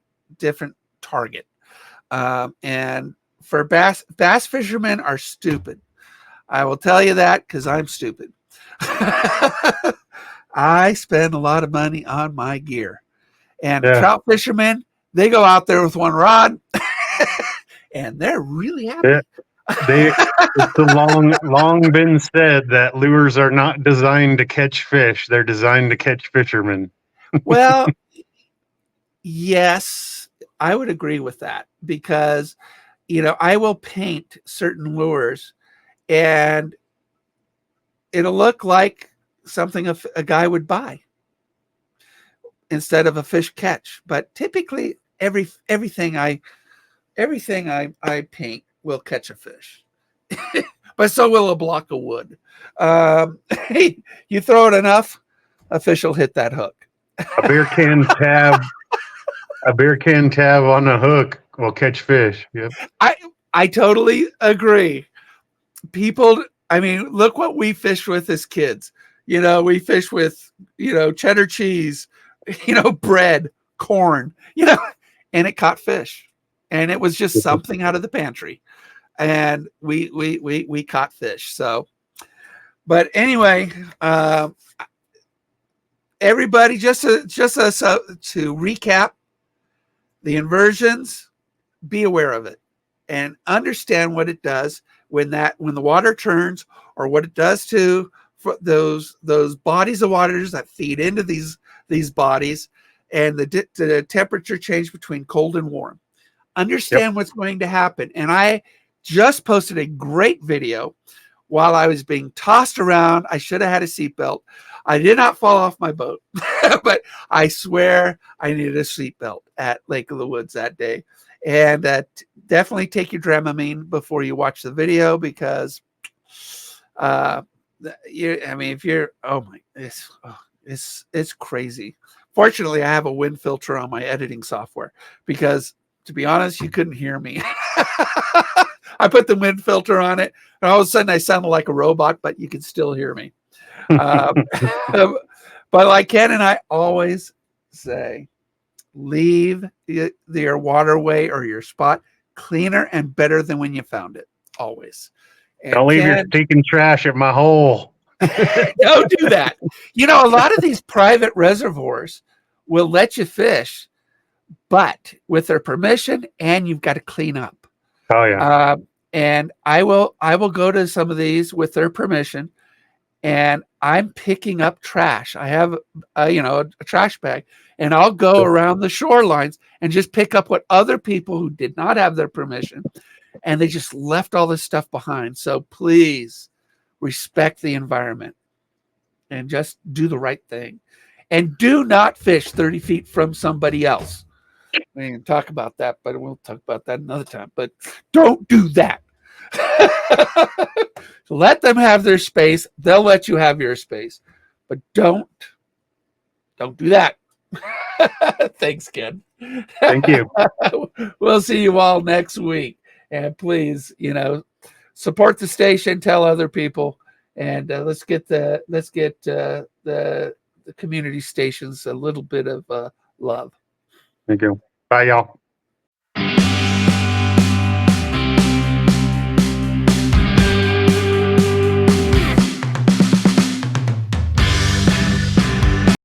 A: target. And for bass fishermen are stupid. I will tell you that because I'm stupid. I spend a lot of money on my gear. And trout fishermen, they go out there with one rod and they're really happy.
B: Yeah. It's long been said that lures are not designed to catch fish. They're designed to catch fishermen.
A: Well, yes, I would agree with that, because, I will paint certain lures and it'll look like something a guy would buy instead of a fish catch. But typically everything I paint will catch a fish, but so will a block of wood. You throw it enough, a fish will hit that hook.
B: A beer can tab on a hook will catch fish. Yep.
A: I totally agree. People, I mean, look what we fished with as kids. We fished with, cheddar cheese, bread, corn, and it caught fish. And it was just something out of the pantry. And we caught fish. So But anyway, everybody, just to recap, the inversions, be aware of it and understand what it does when the water turns, or what it does to those bodies of waters that feed into these bodies, and the temperature change between cold and warm. Understand what's going to happen. And I just posted a great video while I was being tossed around. I should have had a seatbelt. I did not fall off my boat, but I swear I needed a seatbelt at Lake of the Woods that day. And definitely take your Dramamine before you watch the video, because if you're, it's crazy. Fortunately, I have a wind filter on my editing software, because to be honest, you couldn't hear me. I put the wind filter on it, and all of a sudden I sounded like a robot, but you can still hear me. But like Ken and I always say, leave your waterway or your spot cleaner and better than when you found it. Always. And
B: don't leave your stinking trash at my hole.
A: Don't do that. A lot of these private reservoirs will let you fish, but with their permission, and you've got to clean up.
B: Oh yeah.
A: And I will go to some of these with their permission, and I'm picking up trash. I have a trash bag, and I'll go around the shorelines and just pick up what other people who did not have their permission, and they just left all this stuff behind. So please respect the environment and just do the right thing, and do not fish 30 feet from somebody else. We can talk about that, but we'll talk about that another time. But don't do that. Let them have their space. They'll let you have your space, but don't do that. Thanks, Ken.
B: Thank you.
A: We'll see you all next week, and please, support the station, tell other people, and let's get the community stations a little bit of love.
B: Thank you. Bye, y'all.